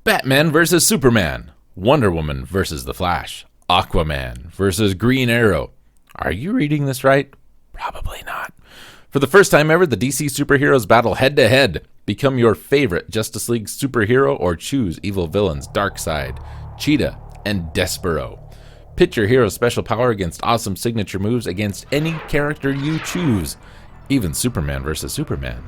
Batman versus Superman, Wonder Woman versus The Flash, Aquaman versus Green Arrow. Are you reading this right? Probably not. For the first time ever, the DC superheroes battle head-to-head. Become your favorite Justice League superhero or choose evil villains Darkseid, Cheetah, and Despero. Pit your hero's special power against awesome signature moves against any character you choose. Even Superman versus Superman.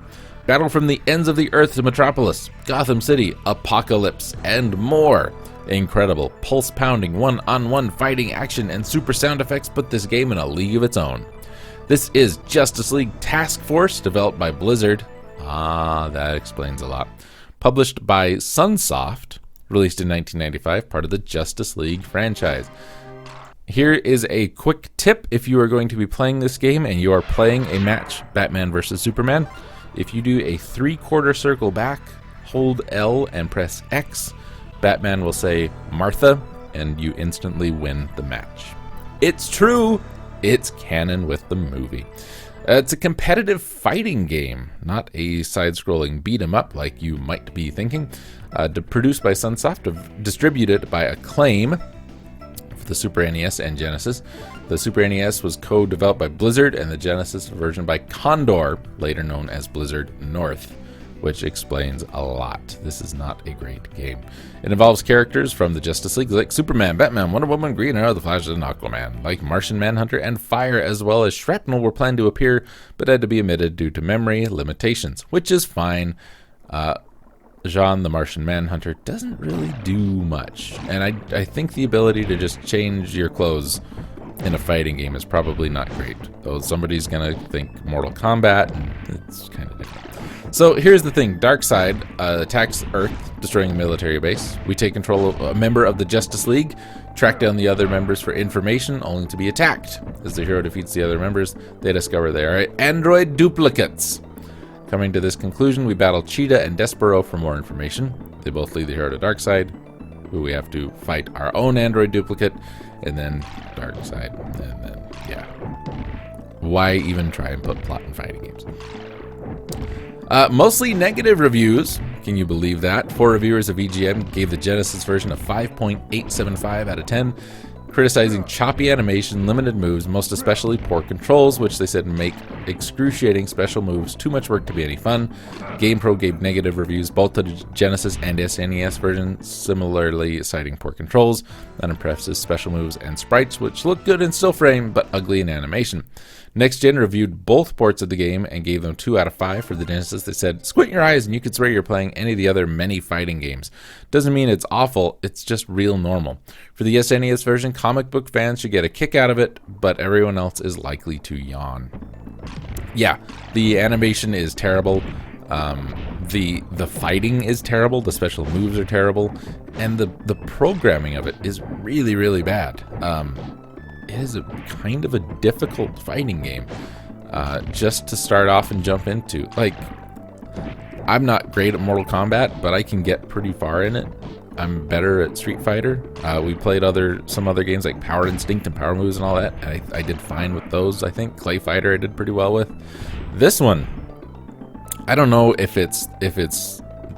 Battle from the ends of the earth to Metropolis, Gotham City, Apocalypse, and more. Incredible, pulse-pounding, one-on-one fighting action and super sound effects put this game in a league of its own. This is Justice League Task Force, developed by Blizzard. That explains a lot. Published by Sunsoft, released in 1995, part of the Justice League franchise. Here is a quick tip if you are going to be playing this game and you are playing a match, Batman versus Superman. If you do a 3/4 circle back, hold L and press X, Batman will say Martha, and you instantly win the match. It's true. It's canon with the movie. It's a competitive fighting game, not a side-scrolling beat-em-up like you might be thinking. Produced by Sunsoft, distributed by Acclaim for the Super NES and Genesis. The Super NES was co-developed by Blizzard, and the Genesis version by Condor, later known as Blizzard North, which explains a lot. This is not a great game. It involves characters from the Justice League like Superman, Batman, Wonder Woman, Green Arrow, The Flash, and Aquaman. Like Martian Manhunter and Fire, as well as Shrapnel, were planned to appear, but had to be omitted due to memory limitations, which is fine. Jean the Martian Manhunter doesn't really do much, and I think the ability to just change your clothes in a fighting game is probably not great, though somebody's gonna think Mortal Kombat, and it's kind of different. So here's the thing. Darkseid attacks Earth, destroying a military base. We take control of a member of the Justice League, track down the other members for information, only to be attacked. As the hero defeats the other members, they discover they are android duplicates. Coming to this conclusion, we battle Cheetah and Despero for more information. They both lead the hero to Darkseid, who we have to fight our own android duplicate, and then Darkseid, and then, yeah. Why even try and put plot in fighting games? Mostly negative reviews. Can you believe that? 4 reviewers of EGM gave the Genesis version a 5.875 out of 10, criticizing choppy animation, limited moves, most especially poor controls, which they said make excruciating special moves too much work to be any fun. GamePro gave negative reviews both to the Genesis and SNES version, similarly citing poor controls, unimpressive special moves, and sprites, which look good in still frame, but ugly in animation. Next Gen reviewed both ports of the game and gave them 2 out of 5 for the Genesis. They said, squint your eyes and you could swear you're playing any of the other many fighting games. Doesn't mean it's awful, it's just real normal. For the SNES version, comic book fans should get a kick out of it, but everyone else is likely to yawn. Yeah, the animation is terrible. The fighting is terrible, the special moves are terrible, and the programming of it is really, really bad. It is a kind of a difficult fighting game just to start off and jump into. Like, I'm not great at Mortal Kombat, but I can get pretty far in it. I'm better at Street Fighter. We played some other games like Power Instinct and Power Moves and all that, and I did fine with those, I think. Clay Fighter I did pretty well with. This one, I don't know if it's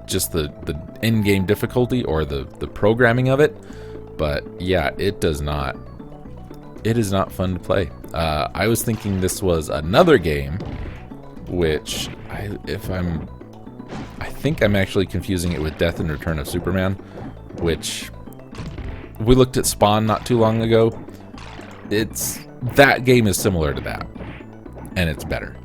just the in-game difficulty or the programming of it, but yeah, it is not fun to play. I was thinking this was another game, which I think I'm actually confusing it with Death and Return of Superman, which we looked at Spawn not too long ago. That game is similar to that, and it's better.